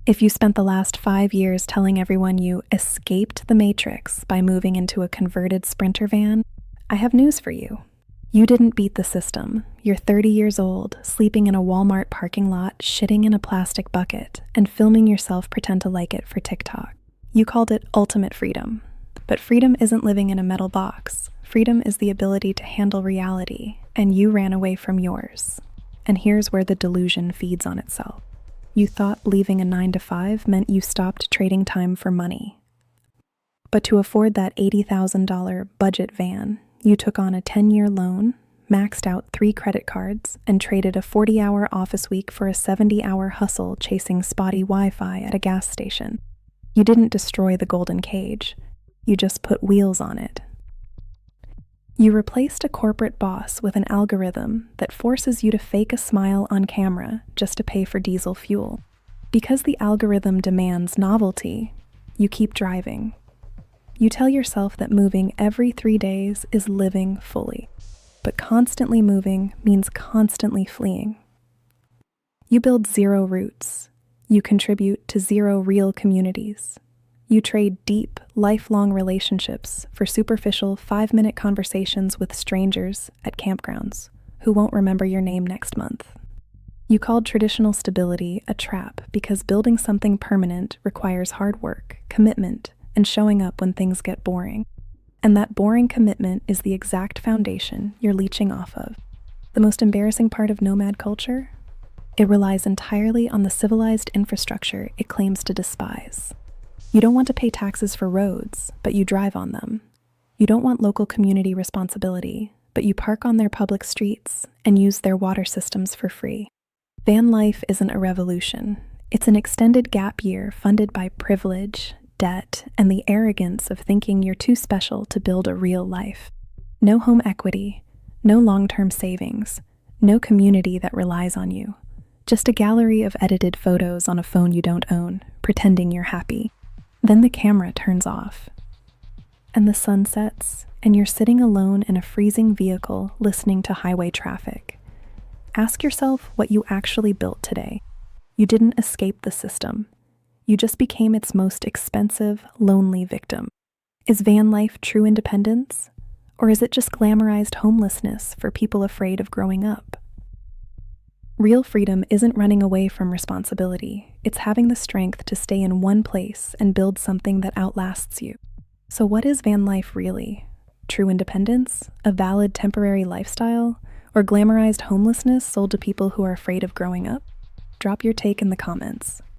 If you spent the last 5 years telling everyone you escaped the matrix by moving into a converted Sprinter van, I have news for you. You didn't beat the system. You're 30 years old, sleeping in a Walmart parking lot, shitting in a plastic bucket, and filming yourself pretend to like it for TikTok. You called it ultimate freedom. But freedom isn't living in a metal box. Freedom is the ability to handle reality, and you ran away from yours. And here's where the delusion feeds on itself. You thought leaving a 9-to-5 meant you stopped trading time for money. But to afford that $80,000 budget van, you took on a 10-year loan, maxed out 3 credit cards, and traded a 40-hour office week for a 70-hour hustle chasing spotty Wi-Fi at a gas station. You didn't destroy the golden cage. You just put wheels on it. You replaced a corporate boss with an algorithm that forces you to fake a smile on camera just to pay for diesel fuel. Because the algorithm demands novelty, you keep driving. You tell yourself that moving every 3 days is living fully, but constantly moving means constantly fleeing. You build 0 roots. You contribute to 0 real communities. You trade deep, lifelong relationships for superficial 5-minute conversations with strangers at campgrounds who won't remember your name next month. You called traditional stability a trap because building something permanent requires hard work, commitment, and showing up when things get boring. And that boring commitment is the exact foundation you're leeching off of. The most embarrassing part of nomad culture? It relies entirely on the civilized infrastructure it claims to despise. You don't want to pay taxes for roads, but you drive on them. You don't want local community responsibility, but you park on their public streets and use their water systems for free. Van life isn't a revolution. It's an extended gap year funded by privilege, debt, and the arrogance of thinking you're too special to build a real life. No home equity, no long-term savings, no community that relies on you. Just a gallery of edited photos on a phone you don't own, pretending you're happy. Then the camera turns off, and the sun sets, and you're sitting alone in a freezing vehicle listening to highway traffic. Ask yourself what you actually built today. You didn't escape the system. You just became its most expensive, lonely victim. Is van life true independence? Or is it just glamorized homelessness for people afraid of growing up? Real freedom isn't running away from responsibility. It's having the strength to stay in one place and build something that outlasts you. So what is van life really? True independence? A valid temporary lifestyle? Or glamorized homelessness sold to people who are afraid of growing up? Drop your take in the comments.